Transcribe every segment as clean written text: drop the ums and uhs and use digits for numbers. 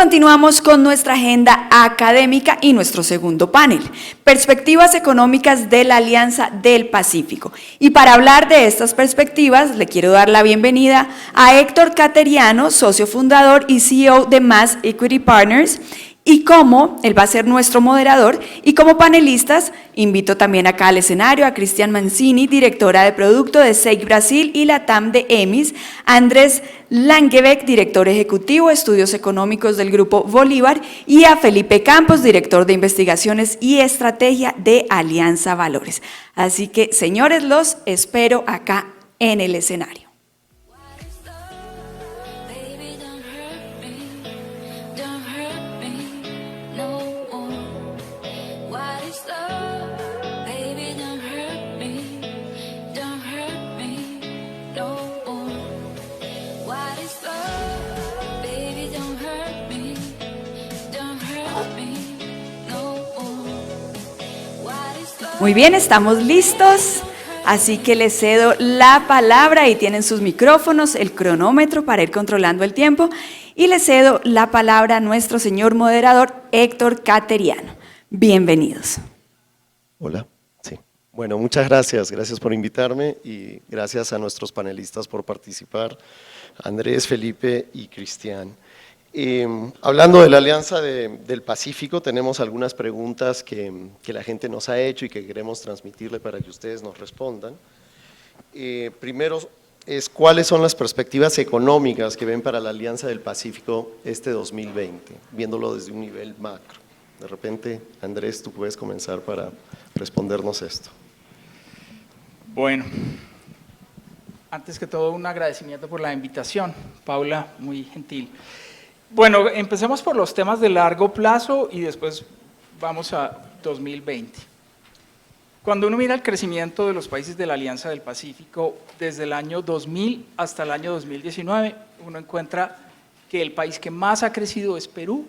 Continuamos con nuestra agenda académica y nuestro segundo panel, perspectivas económicas de la Alianza del Pacífico. Y para hablar de estas perspectivas, le quiero dar la bienvenida a Héctor Cateriano, socio fundador y CEO de Mass Equity Partners, y él va a ser nuestro moderador, y como panelistas invito también acá al escenario a Cristian Mancini, directora de producto de SEIC Brasil y Latam de EMIS, a Andrés Langebeck, director ejecutivo de estudios económicos del Grupo Bolívar, y a Felipe Campos, director de investigaciones y estrategia de Alianza Valores. Así que, señores, los espero acá en el escenario. Muy bien, estamos listos, así que les cedo la palabra y tienen sus micrófonos, el cronómetro para ir controlando el tiempo, y les cedo la palabra a nuestro señor moderador Héctor Cateriano. Bienvenidos. Hola, sí. Bueno, muchas gracias por invitarme y gracias a nuestros panelistas por participar, Andrés, Felipe y Cristian. Hablando de la Alianza del Pacífico, tenemos algunas preguntas que la gente nos ha hecho y que queremos transmitirle para que ustedes nos respondan. Primero ¿cuáles son las perspectivas económicas que ven para la Alianza del Pacífico este 2020, viéndolo desde un nivel macro? De repente, Andrés, tú puedes comenzar para respondernos esto. Bueno, antes que todo un agradecimiento por la invitación, Paula, muy gentil. Bueno, empecemos por los temas de largo plazo y después vamos a 2020. Cuando uno mira el crecimiento de los países de la Alianza del Pacífico desde el año 2000 hasta el año 2019, uno encuentra que el país que más ha crecido es Perú,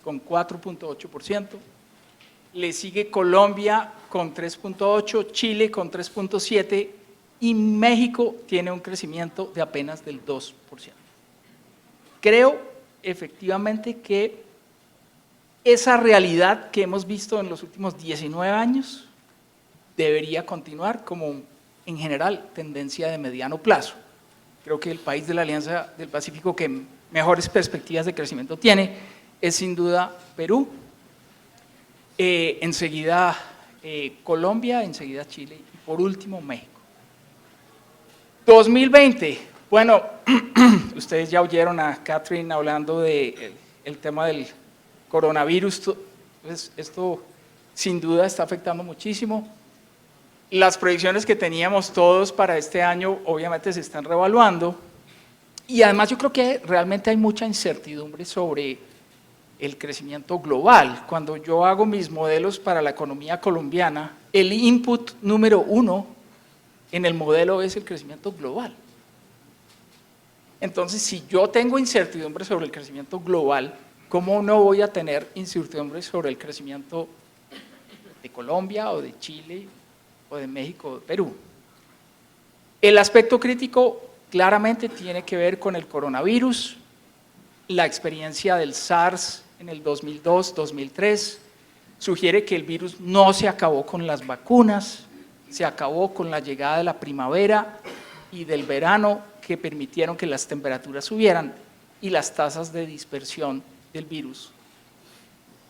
con 4.8%, le sigue Colombia con 3.8%, Chile con 3.7% y México tiene un crecimiento de apenas del 2%. Creo efectivamente que esa realidad que hemos visto en los últimos 19 años debería continuar como, en general, tendencia de mediano plazo. Creo que el país de la Alianza del Pacífico que mejores perspectivas de crecimiento tiene es sin duda Perú, enseguida Colombia, enseguida Chile y por último México. 2020. Bueno, ustedes ya oyeron a Catherine hablando del tema del coronavirus, pues esto sin duda está afectando muchísimo. Las proyecciones que teníamos todos para este año obviamente se están revaluando y además yo creo que realmente hay mucha incertidumbre sobre el crecimiento global. Cuando yo hago mis modelos para la economía colombiana, el input número 1 en el modelo es el crecimiento global. Entonces, si yo tengo incertidumbre sobre el crecimiento global, ¿cómo no voy a tener incertidumbre sobre el crecimiento de Colombia o de Chile o de México o de Perú? El aspecto crítico claramente tiene que ver con el coronavirus, la experiencia del SARS en el 2002-2003 sugiere que el virus no se acabó con las vacunas, se acabó con la llegada de la primavera y del verano que permitieron que las temperaturas subieran y las tasas de dispersión del virus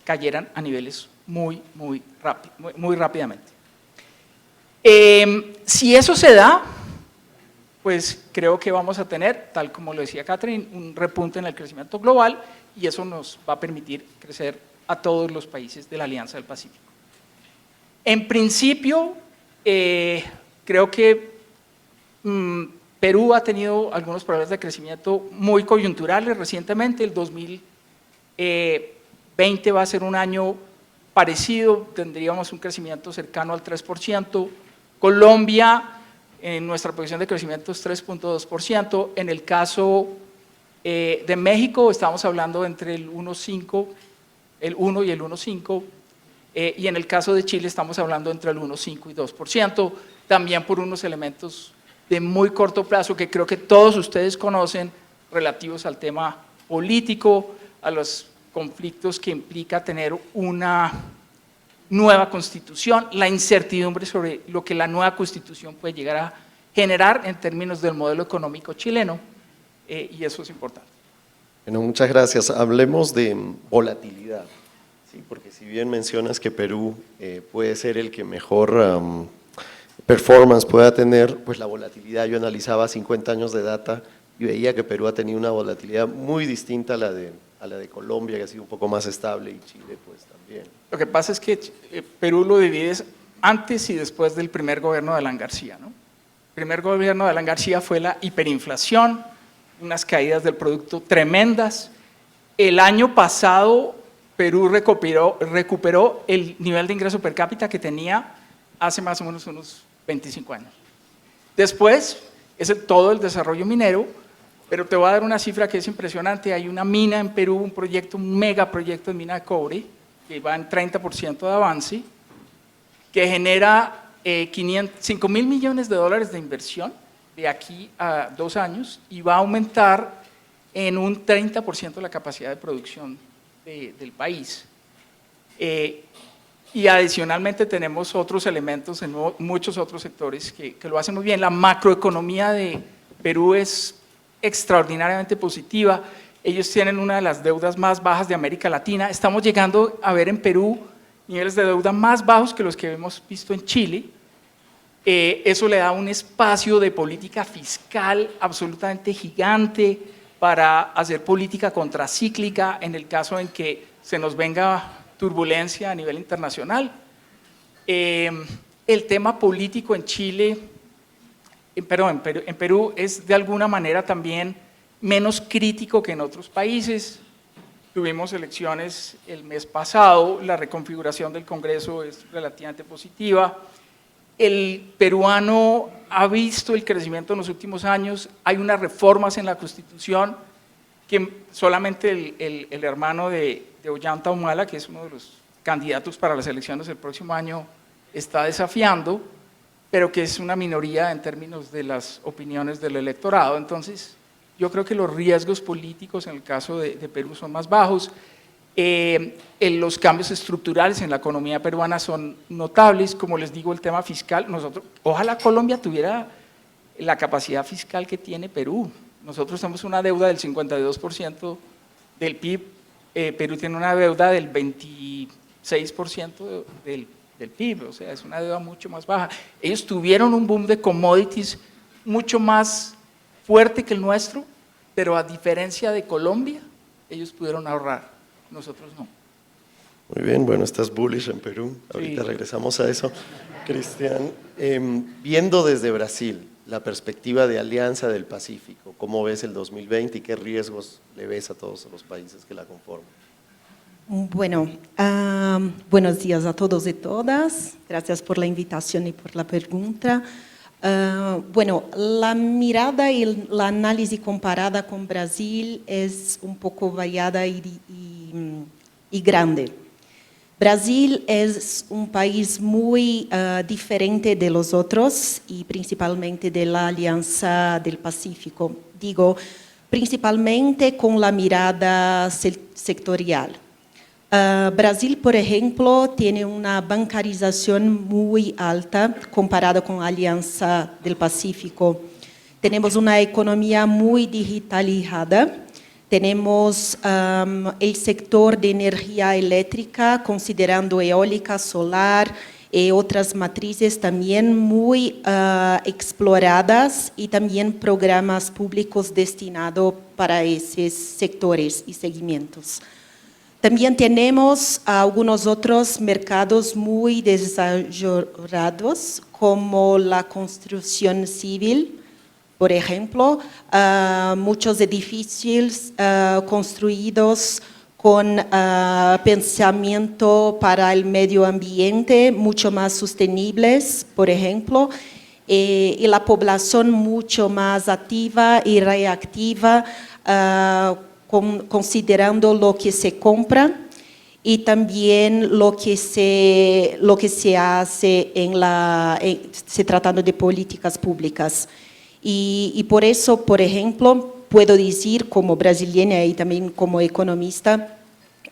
cayeran a niveles muy rápidamente. Si eso se da, pues creo que vamos a tener, tal como lo decía Catherine, un repunte en el crecimiento global y eso nos va a permitir crecer a todos los países de la Alianza del Pacífico. En principio, creo que Perú ha tenido algunos problemas de crecimiento muy coyunturales recientemente. El 2020 va a ser un año parecido, tendríamos un crecimiento cercano al 3%. Colombia, en nuestra proyección de crecimiento es 3.2%. En el caso de México estamos hablando entre el 1 y el 1.5%. Y en el caso de Chile estamos hablando entre el 1.5 y 2%, también por unos elementos de muy corto plazo que creo que todos ustedes conocen relativos al tema político, a los conflictos que implica tener una nueva constitución, la incertidumbre sobre lo que la nueva constitución puede llegar a generar en términos del modelo económico chileno, y eso es importante. Bueno, muchas gracias. Hablemos de volatilidad, ¿sí? Porque si bien mencionas que Perú puede ser el que mejor performance pueda tener, pues la volatilidad, yo analizaba 50 años de data y veía que Perú ha tenido una volatilidad muy distinta a la de Colombia, que ha sido un poco más estable, y Chile pues también. Lo que pasa es que Perú lo divides antes y después del primer gobierno de Alan García, ¿no? El primer gobierno de Alan García fue la hiperinflación, unas caídas del producto tremendas. El año pasado Perú recuperó el nivel de ingreso per cápita que tenía hace más o menos unos 25 años. Después es todo el desarrollo minero, pero te voy a dar una cifra que es impresionante. Hay una mina en Perú, un megaproyecto de mina de cobre, que va en 30% de avance, que genera 5 mil millones de dólares de inversión de aquí a 2 años y va a aumentar en un 30% la capacidad de producción del país. Y adicionalmente tenemos otros elementos en muchos otros sectores que lo hacen muy bien. La macroeconomía de Perú es extraordinariamente positiva. Ellos tienen una de las deudas más bajas de América Latina. Estamos llegando a ver en Perú niveles de deuda más bajos que los que hemos visto en Chile. Eso le da un espacio de política fiscal absolutamente gigante para hacer política contracíclica en el caso en que se nos venga turbulencia a nivel internacional. El tema político en Chile, en Perú es de alguna manera también menos crítico que en otros países. Tuvimos elecciones el mes pasado, la reconfiguración del Congreso es relativamente positiva. El peruano ha visto el crecimiento en los últimos años, hay unas reformas en la Constitución que solamente el hermano de Ollanta Humala, que es uno de los candidatos para las elecciones del próximo año, está desafiando, pero que es una minoría en términos de las opiniones del electorado. Entonces, yo creo que los riesgos políticos en el caso de Perú son más bajos. Los cambios estructurales en la economía peruana son notables, como les digo, el tema fiscal. Ojalá Colombia tuviera la capacidad fiscal que tiene Perú. Nosotros tenemos una deuda del 52% del PIB, Perú tiene una deuda del 26% del PIB, o sea, es una deuda mucho más baja. Ellos tuvieron un boom de commodities mucho más fuerte que el nuestro, pero a diferencia de Colombia, ellos pudieron ahorrar, nosotros no. Muy bien, bueno, estás bullish en Perú, ahorita Sí. regresamos a eso. Cristian, viendo desde Brasil la perspectiva de Alianza del Pacífico, ¿cómo ves el 2020 y qué riesgos le ves a todos los países que la conforman? Bueno, buenos días a todos y todas. Gracias por la invitación y por la pregunta. Bueno, la mirada y la análisis comparada con Brasil es un poco variada y grande. Brasil es un país muy diferente de los otros y principalmente de la Alianza del Pacífico. Digo, principalmente con la mirada sectorial. Brasil, por ejemplo, tiene una bancarización muy alta comparada con la Alianza del Pacífico. Tenemos una economía muy digitalizada. Tenemos el sector de energía eléctrica, considerando eólica, solar y otras matrices también muy exploradas y también programas públicos destinados para esos sectores y segmentos. También tenemos algunos otros mercados muy desarrollados, como la construcción civil. Por ejemplo, muchos edificios construidos con pensamiento para el medio ambiente, mucho más sostenibles, por ejemplo, y la población mucho más activa y reactiva, considerando lo que se compra y también lo que se hace se tratando de políticas públicas. Y por eso, por ejemplo, puedo decir como brasileña y también como economista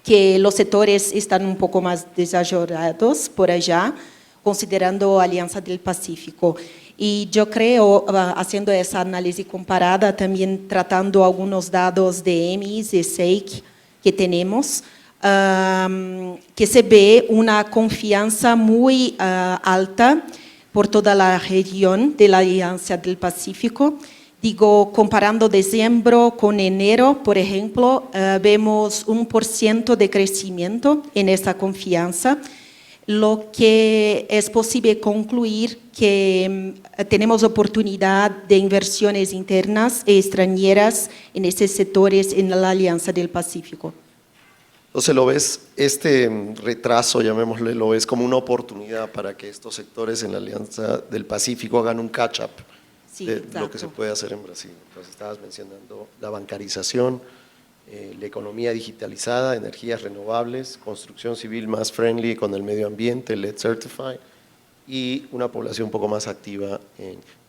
que los sectores están un poco más desarrollados por allá, considerando Alianza del Pacífico. Y yo creo, haciendo esa análisis comparada, también tratando algunos datos de EMIS, de SEIC que tenemos, que se ve una confianza muy alta por toda la región de la Alianza del Pacífico. Digo, comparando diciembre con enero, por ejemplo, vemos 1% de crecimiento en esta confianza, lo que es posible concluir que tenemos oportunidad de inversiones internas y extranjeras en estos sectores en la Alianza del Pacífico. Entonces, ¿lo ves, este retraso, llamémosle, lo ves como una oportunidad para que estos sectores en la Alianza del Pacífico hagan un catch-up Sí, de exacto. lo que se puede hacer en Brasil? Entonces, estabas mencionando la bancarización, la economía digitalizada, energías renovables, construcción civil más friendly con el medio ambiente, LED Certified, y una población un poco más activa.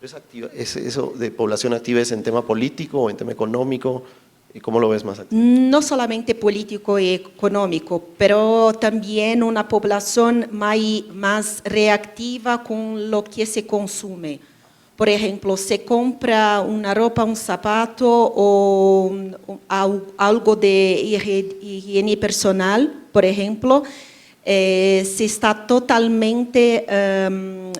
¿Eso de población activa es en tema político o en tema económico? ¿Y cómo lo ves más activo? No solamente político y económico, pero también una población más reactiva con lo que se consume. Por ejemplo, se compra una ropa, un zapato o algo de higiene personal, por ejemplo, se está totalmente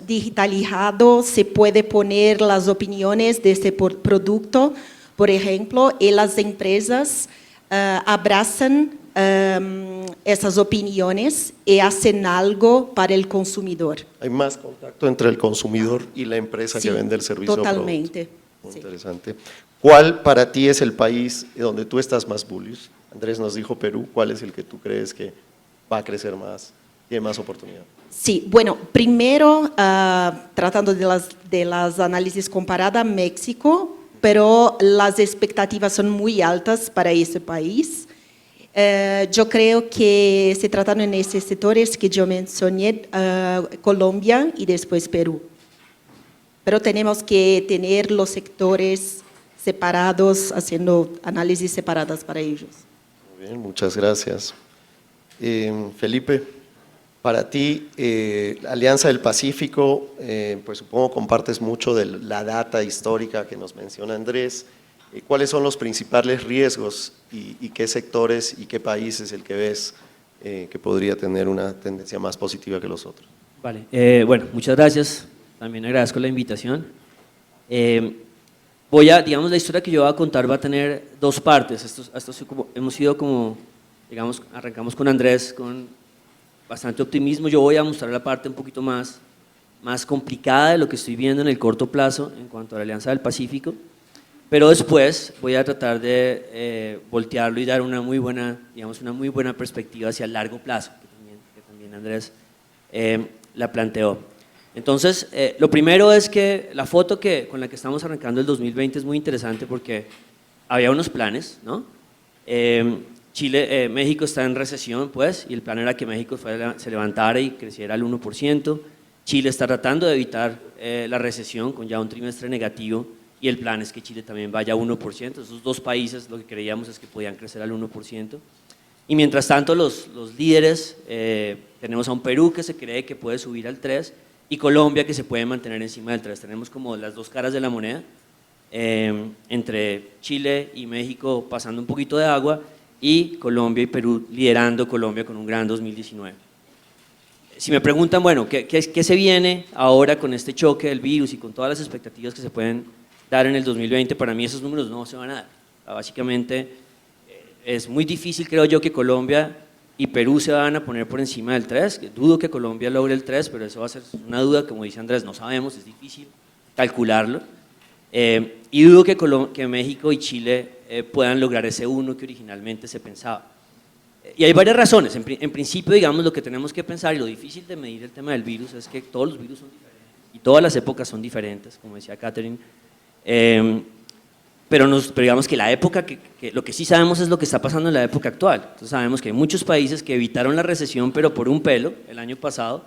digitalizado, se puede poner las opiniones de ese producto, por ejemplo, y las empresas abrazan esas opiniones y hacen algo para el consumidor. Hay más contacto entre el consumidor y la empresa Sí, que vende el servicio. totalmente. Muy Sí. interesante. ¿Cuál para ti es el país donde tú estás más bullish? Andrés nos dijo Perú. ¿Cuál es el que tú crees que va a crecer más, tiene más oportunidad? Sí, bueno, primero, tratando de las análisis comparadas, México, pero las expectativas son muy altas para ese país. Yo creo que se tratan en esos sectores que yo mencioné, Colombia y después Perú. Pero tenemos que tener los sectores separados, haciendo análisis separadas para ellos. Muy bien, muchas gracias. Felipe, para ti, la Alianza del Pacífico, pues supongo compartes mucho de la data histórica que nos menciona Andrés. ¿Cuáles son los principales riesgos y qué sectores y qué países el que ves que podría tener una tendencia más positiva que los otros? Vale, bueno, muchas gracias. También agradezco la invitación. Digamos, la historia que yo voy a contar va a tener dos partes. Hemos ido como, digamos, arrancamos con Andrés con bastante optimismo. Yo voy a mostrar la parte un poquito más complicada de lo que estoy viendo en el corto plazo en cuanto a la Alianza del Pacífico. Pero después voy a tratar de voltearlo y dar una muy buena perspectiva hacia el largo plazo, que también Andrés la planteó. Entonces, lo primero es que la foto con la que estamos arrancando el 2020 es muy interesante porque había unos planes, ¿no? México está en recesión, pues, y el plan era que México se levantara y creciera al 1%. Chile está tratando de evitar la recesión con ya un trimestre negativo, y el plan es que Chile también vaya a 1%. Esos dos países lo que creíamos es que podían crecer al 1%. Y mientras tanto los líderes, tenemos a un Perú que se cree que puede subir al 3% y Colombia que se puede mantener encima del 3%. Tenemos como las dos caras de la moneda, entre Chile y México pasando un poquito de agua y Colombia y Perú liderando, Colombia con un gran 2019. Si me preguntan, bueno, ¿qué se viene ahora con este choque del virus y con todas las expectativas que se pueden dar en el 2020? Para mí esos números no se van a dar. Básicamente es muy difícil, creo yo, que Colombia y Perú se van a poner por encima del 3%. Dudo que Colombia logre el 3%, pero eso va a ser una duda, como dice Andrés, no sabemos, es difícil calcularlo. Y dudo que México y Chile puedan lograr ese 1% que originalmente se pensaba. Y hay varias razones. En principio, digamos, lo que tenemos que pensar y lo difícil de medir el tema del virus es que todos los virus son diferentes y todas las épocas son diferentes, como decía Catherine. Pero digamos que la época, lo que sí sabemos es lo que está pasando en la época actual. Entonces sabemos que hay muchos países que evitaron la recesión, pero por un pelo, el año pasado.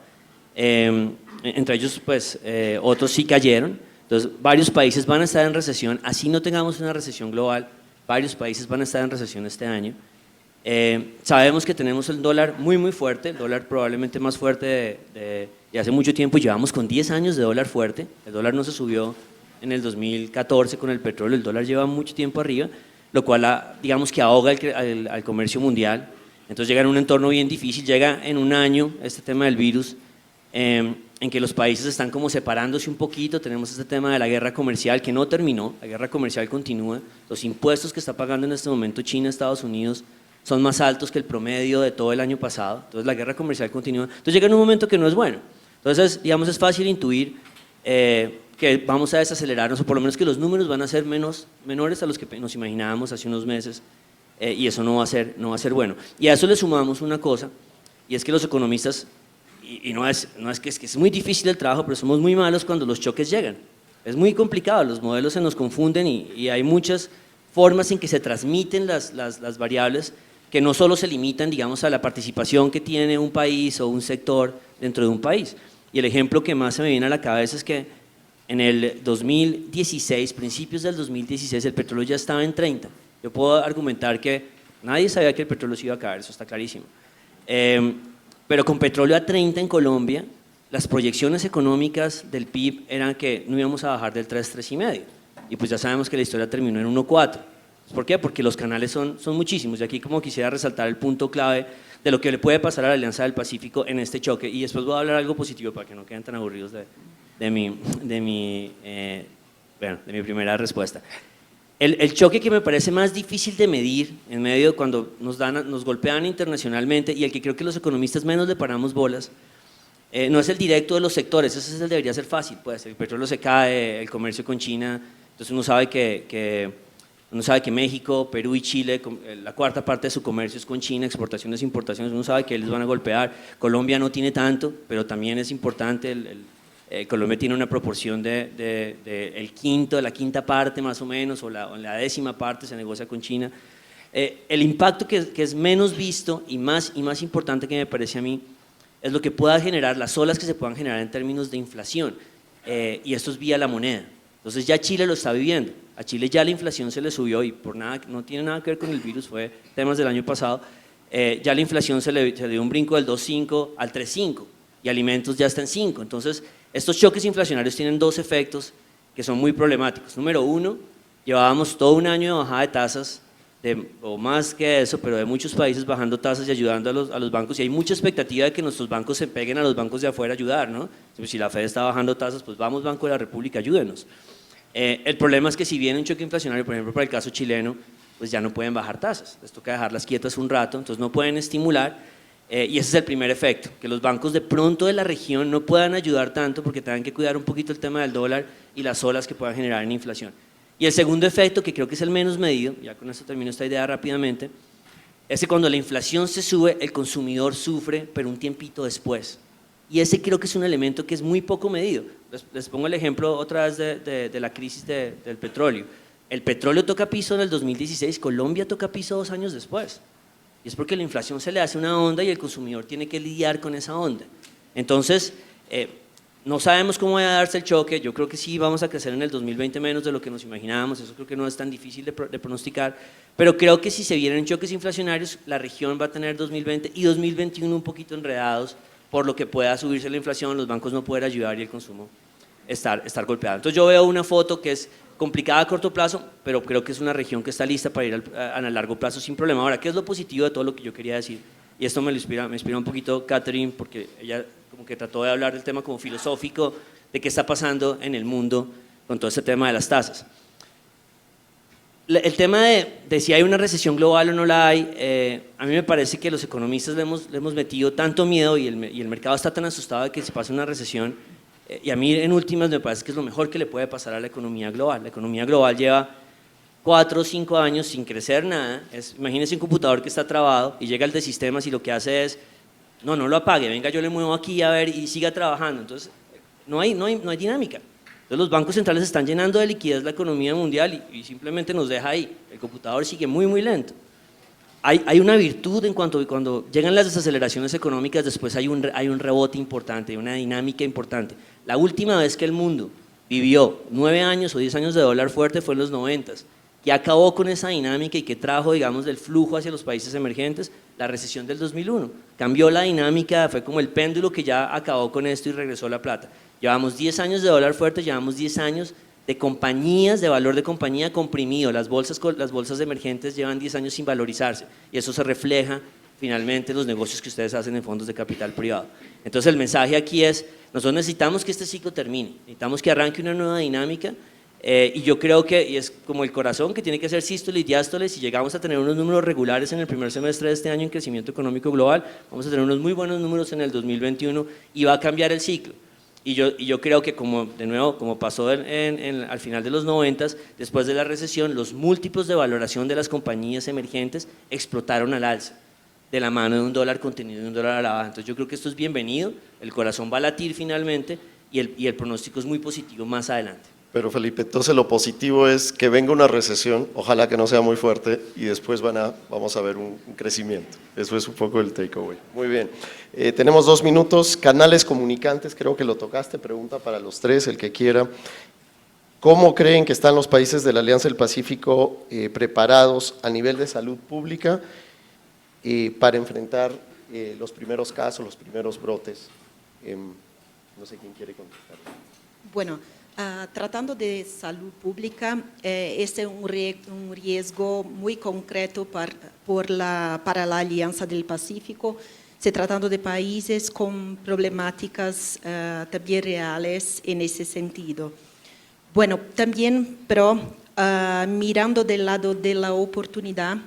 Entre ellos, pues, otros sí cayeron. Entonces, varios países van a estar en recesión, así no tengamos una recesión global, varios países van a estar en recesión este año. Sabemos que tenemos el dólar muy fuerte, el dólar probablemente más fuerte de hace mucho tiempo, llevamos con 10 años de dólar fuerte, el dólar no se subió en el 2014 con el petróleo, el dólar lleva mucho tiempo arriba, lo cual digamos que ahoga al comercio mundial, entonces llega en un entorno bien difícil, llega en un año este tema del virus, en que los países están como separándose un poquito, tenemos este tema de la guerra comercial que no terminó, la guerra comercial continúa, los impuestos que está pagando en este momento China, Estados Unidos, son más altos que el promedio de todo el año pasado, entonces la guerra comercial continúa, entonces llega en un momento que no es bueno, entonces digamos es fácil intuir que vamos a desacelerarnos o por lo menos que los números van a ser menores a los que nos imaginábamos hace unos meses y eso no va a ser bueno. Y a eso le sumamos una cosa y es que los economistas, y no es que es muy difícil el trabajo, pero somos muy malos cuando los choques llegan, es muy complicado, los modelos se nos confunden y hay muchas formas en que se transmiten las variables que no solo se limitan, digamos, a la participación que tiene un país o un sector dentro de un país. Y el ejemplo que más se me viene a la cabeza es que en el 2016, principios del 2016, el petróleo ya estaba en 30. Yo puedo argumentar que nadie sabía que el petróleo se iba a caer, eso está clarísimo. Pero con petróleo a 30 en Colombia, las proyecciones económicas del PIB eran que no íbamos a bajar del 3, 3,5. Y pues ya sabemos que la historia terminó en 1,4. ¿Por qué? Porque los canales son muchísimos y aquí como quisiera resaltar el punto clave de lo que le puede pasar a la Alianza del Pacífico en este choque y después voy a hablar algo positivo para que no queden tan aburridos de mi primera respuesta. El choque que me parece más difícil de medir en medio cuando nos golpean internacionalmente y el que creo que los economistas menos le paramos bolas, no es el directo de los sectores, ese debería ser fácil, pues el petróleo se cae, el comercio con China, entonces uno sabe que México, Perú y Chile, la cuarta parte de su comercio es con China, exportaciones e importaciones, uno sabe que les van a golpear, Colombia no tiene tanto, pero también es importante, Colombia tiene una proporción el quinto, de la quinta parte más o menos, o la 10ª parte se negocia con China. El impacto que es menos visto y más importante que me parece a mí, es lo que pueda generar, las olas que se puedan generar en términos de inflación, y esto es vía la moneda. Entonces ya Chile lo está viviendo, a Chile ya la inflación se le subió y por nada, no tiene nada que ver con el virus, fue temas del año pasado, ya la inflación se le dio un brinco del 2,5 al 3,5 y alimentos ya está en 5, entonces estos choques inflacionarios tienen dos efectos que son muy problemáticos. Número uno, llevábamos todo un año de bajada de tasas, o más que eso, pero de muchos países bajando tasas y ayudando a los bancos y hay mucha expectativa de que nuestros bancos se peguen a los bancos de afuera a ayudar, ¿no? Si la Fed está bajando tasas, pues vamos Banco de la República, ayúdenos. El problema es que si viene un choque inflacionario, por ejemplo, para el caso chileno, pues ya no pueden bajar tasas, les toca dejarlas quietas un rato, entonces no pueden estimular, y ese es el primer efecto, que los bancos de pronto de la región no puedan ayudar tanto porque tengan que cuidar un poquito el tema del dólar y las olas que puedan generar en inflación. Y el segundo efecto, que creo que es el menos medido, ya con esto termino esta idea rápidamente, es que cuando la inflación se sube, el consumidor sufre, pero un tiempito después. Y ese creo que es un elemento que es muy poco medido. Les pongo el ejemplo otra vez de la crisis del petróleo. El petróleo toca piso en el 2016, Colombia toca piso 2 años después. Y es porque la inflación se le hace una onda y el consumidor tiene que lidiar con esa onda. Entonces, no sabemos cómo va a darse el choque, yo creo que sí vamos a crecer en el 2020 menos de lo que nos imaginábamos, eso creo que no es tan difícil de pronosticar, pero creo que si se vienen choques inflacionarios, la región va a tener 2020 y 2021 un poquito enredados por lo que pueda subirse la inflación, los bancos no poder ayudar y el consumo estar golpeado. Entonces yo veo una foto que es complicada a corto plazo, pero creo que es una región que está lista para ir a largo plazo sin problema. Ahora, ¿qué es lo positivo de todo lo que yo quería decir? Y esto me inspira un poquito Catherine, porque ella como que trató de hablar del tema como filosófico, de qué está pasando en el mundo con todo este tema de las tasas. El tema de si hay una recesión global o no la hay, a mí me parece que los economistas le hemos metido tanto miedo y el mercado está tan asustado de que se pase una recesión, y a mí en últimas me parece que es lo mejor que le puede pasar a la economía global. La economía global lleva 4 o 5 años sin crecer nada, imagínense un computador que está trabado y llega el de sistemas y lo que hace es, no lo apague, venga yo le muevo aquí a ver y siga trabajando, entonces no hay dinámica. Entonces los bancos centrales están llenando de liquidez la economía mundial y simplemente nos deja ahí, el computador sigue muy lento. Hay una virtud en cuando llegan las desaceleraciones económicas, después hay un rebote importante, hay una dinámica importante. La última vez que el mundo vivió 9 años o 10 años de dólar fuerte fue en los 90, que acabó con esa dinámica y que trajo, digamos, del flujo hacia los países emergentes, la recesión del 2001. Cambió la dinámica, fue como el péndulo que ya acabó con esto y regresó la plata. Llevamos 10 años de dólar fuerte, llevamos 10 años de compañías, de valor de compañía comprimido. Las bolsas emergentes llevan 10 años sin valorizarse y eso se refleja finalmente en los negocios que ustedes hacen en fondos de capital privado. Entonces el mensaje aquí es, nosotros necesitamos que este ciclo termine, necesitamos que arranque una nueva dinámica y yo creo que y es como el corazón que tiene que ser sístole y diástole. Si llegamos a tener unos números regulares en el primer semestre de este año en crecimiento económico global, vamos a tener unos muy buenos números en el 2021 y va a cambiar el ciclo. Y yo creo que de nuevo, como pasó al final de los 90, después de la recesión, los múltiplos de valoración de las compañías emergentes explotaron al alza, de la mano de un dólar contenido y un dólar a la baja. Entonces yo creo que esto es bienvenido, el corazón va a latir finalmente y el pronóstico es muy positivo más adelante. Pero Felipe, entonces lo positivo es que venga una recesión, ojalá que no sea muy fuerte, y después vamos a ver un crecimiento. Eso es un poco el takeaway. Muy bien. Tenemos 2 minutos. Canales comunicantes, creo que lo tocaste, pregunta para los tres, el que quiera. ¿Cómo creen que están los países de la Alianza del Pacífico preparados a nivel de salud pública para enfrentar los primeros casos, los primeros brotes? No sé quién quiere contestar. Bueno, tratando de salud pública, este es un riesgo muy concreto para la Alianza del Pacífico, se tratando de países con problemáticas también reales en ese sentido. Bueno, también, pero mirando del lado de la oportunidad,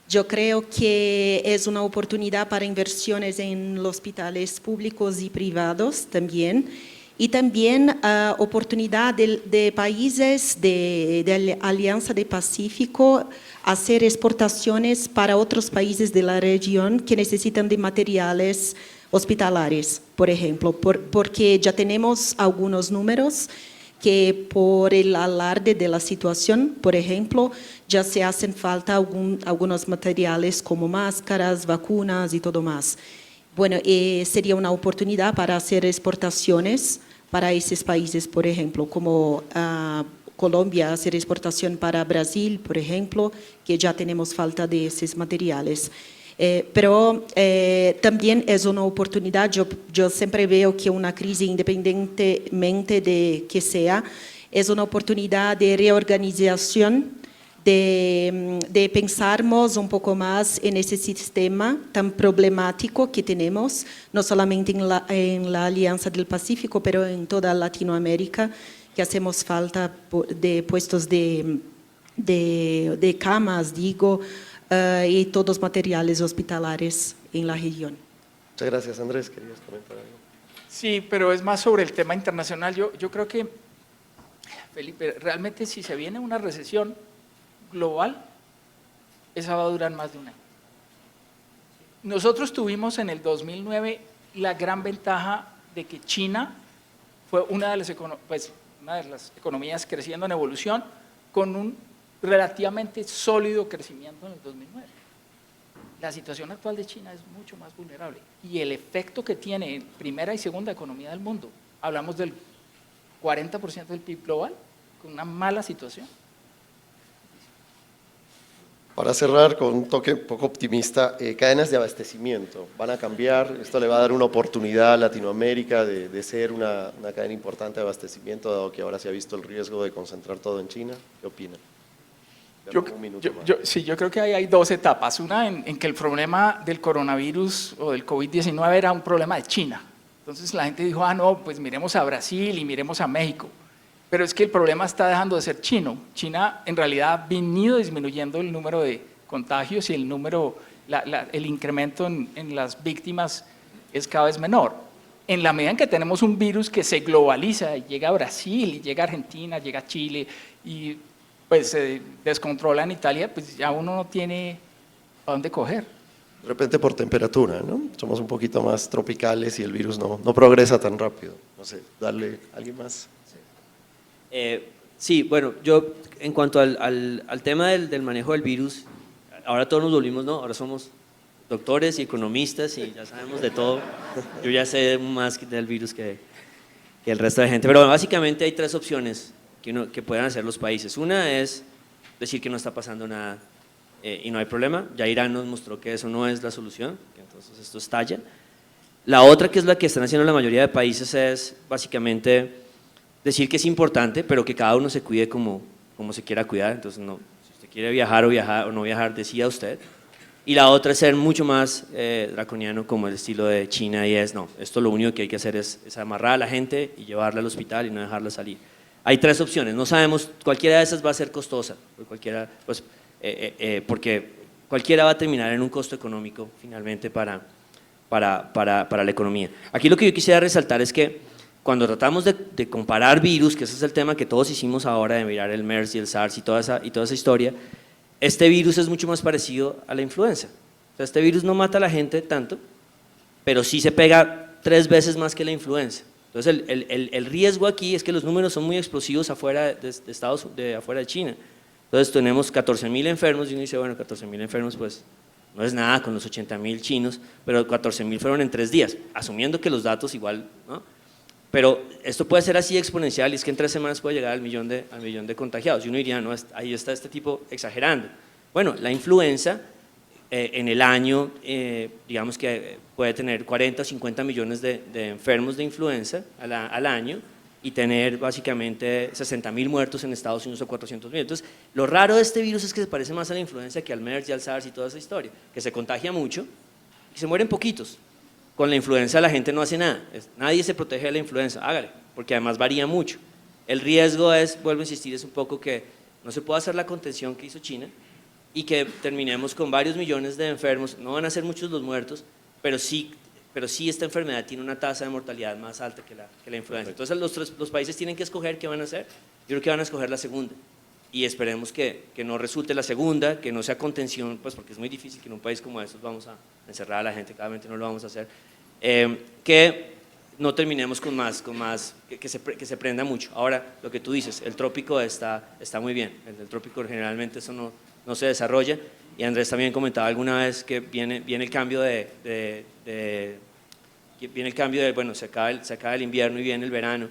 yo creo que es una oportunidad para inversiones en hospitales públicos y privados también, y también oportunidad de países de la Alianza del Pacífico hacer exportaciones para otros países de la región que necesitan de materiales hospitalarios, por ejemplo, porque ya tenemos algunos números que por el alarde de la situación, por ejemplo, ya se hacen falta algunos materiales como máscaras, vacunas y todo más. Bueno, sería una oportunidad para hacer exportaciones para esos países, por ejemplo, como Colombia, hacer exportación para Brasil, por ejemplo, que ya tenemos falta de esos materiales. Pero también es una oportunidad, yo siempre veo que una crisis, independientemente de que sea, es una oportunidad de reorganización, de pensarmos un poco más en ese sistema tan problemático que tenemos, no solamente en la Alianza del Pacífico, pero en toda Latinoamérica, que hacemos falta de puestos de camas, digo, y todos los materiales hospitalarios en la región. Muchas gracias, Andrés. ¿Querías comentar algo? Sí, pero es más sobre el tema internacional. Yo creo que, Felipe, realmente si se viene una recesión global, esa va a durar más de un año. Nosotros tuvimos en el 2009 la gran ventaja de que China fue una de las economías creciendo en evolución con un relativamente sólido crecimiento en el 2009. La situación actual de China es mucho más vulnerable y el efecto que tiene en primera y segunda economía del mundo, hablamos del 40% del PIB global, con una mala situación. Para cerrar con un toque un poco optimista, cadenas de abastecimiento van a cambiar, esto le va a dar una oportunidad a Latinoamérica de ser una cadena importante de abastecimiento, dado que ahora se ha visto el riesgo de concentrar todo en China. ¿Qué opinan? Yo creo que hay 2 etapas, una en que el problema del coronavirus o del COVID-19 era un problema de China, entonces la gente dijo, no, pues miremos a Brasil y miremos a México. Pero es que el problema está dejando de ser chino. China en realidad ha venido disminuyendo el número de contagios y el incremento en las víctimas es cada vez menor. En la medida en que tenemos un virus que se globaliza y llega a Brasil, y llega a Argentina, llega a Chile y pues se descontrola en Italia, pues ya uno no tiene a dónde coger. De repente por temperatura, ¿no? Somos un poquito más tropicales y el virus no progresa tan rápido. No sé, darle a alguien más. Sí, bueno, yo en cuanto al tema del manejo del virus, ahora todos nos volvimos, ¿no? Ahora somos doctores y economistas y ya sabemos de todo. Yo ya sé más del virus que... el resto de gente. Pero básicamente hay tres opciones que pueden hacer los países. Una es decir que no está pasando nada y no hay problema. Ya Irán nos mostró que eso no es la solución, que entonces esto estalla. La otra, que es la que están haciendo la mayoría de países, es básicamente decir que es importante, pero que cada uno se cuide como se quiera cuidar. Entonces, no, si usted quiere viajar o no viajar, decida usted. Y la otra es ser mucho más draconiano, como el estilo de China, y es, no, esto lo único que hay que hacer es amarrar a la gente y llevarla al hospital y no dejarla salir. Hay tres opciones, no sabemos, cualquiera de esas va a ser costosa, porque cualquiera va a terminar en un costo económico finalmente para la economía. Aquí lo que yo quisiera resaltar es que cuando tratamos de comparar virus, que ese es el tema que todos hicimos ahora, de mirar el MERS y el SARS y toda esa historia, este virus es mucho más parecido a la influenza. O sea, este virus no mata a la gente tanto, pero sí se pega 3 veces más que la influenza. Entonces el riesgo aquí es que los números son muy explosivos afuera afuera de China. Entonces tenemos 14.000 enfermos y uno dice, bueno, 14.000 enfermos pues no es nada con los 80.000 chinos, pero 14.000 fueron en 3 días, asumiendo que los datos igual, ¿no? Pero esto puede ser así exponencial y es que en 3 semanas puede llegar al millón de contagiados. Y uno diría, no, ahí está este tipo exagerando. Bueno, la influenza en el año, digamos que puede tener 40 o 50 millones de enfermos de influenza al año y tener básicamente 60.000 muertos en Estados Unidos o 400.000. Entonces, lo raro de este virus es que se parece más a la influenza que al MERS y al SARS y toda esa historia, que se contagia mucho y se mueren poquitos. Con la influenza la gente no hace nada, nadie se protege de la influenza, hágale, porque además varía mucho. El riesgo es, vuelvo a insistir, es un poco que no se puede hacer la contención que hizo China y que terminemos con varios millones de enfermos, no van a ser muchos los muertos, pero sí esta enfermedad tiene una tasa de mortalidad más alta que la influenza. Entonces los países tienen que escoger qué van a hacer, yo creo que van a escoger la segunda. Y esperemos que no resulte la segunda, que no sea contención, pues porque es muy difícil que en un país como estos vamos a encerrar a la gente, claramente no lo vamos a hacer, que no terminemos con más que se prenda mucho. Ahora, lo que tú dices, el trópico está muy bien, el trópico generalmente eso no se desarrolla, y Andrés también comentaba alguna vez que viene el cambio bueno, se acaba el invierno y viene el verano.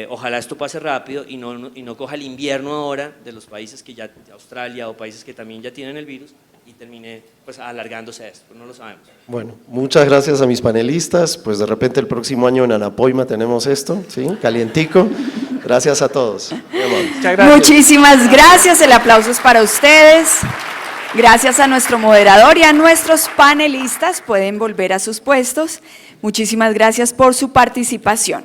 Ojalá esto pase rápido y no coja el invierno ahora de los países que ya, de Australia o países que también ya tienen el virus y termine pues alargándose esto, pues no lo sabemos. Bueno, muchas gracias a mis panelistas, pues de repente el próximo año en Anapoima tenemos esto, ¿sí? Calientico. Gracias a todos. Muchas gracias. Muchísimas gracias, el aplauso es para ustedes. Gracias a nuestro moderador y a nuestros panelistas, pueden volver a sus puestos. Muchísimas gracias por su participación.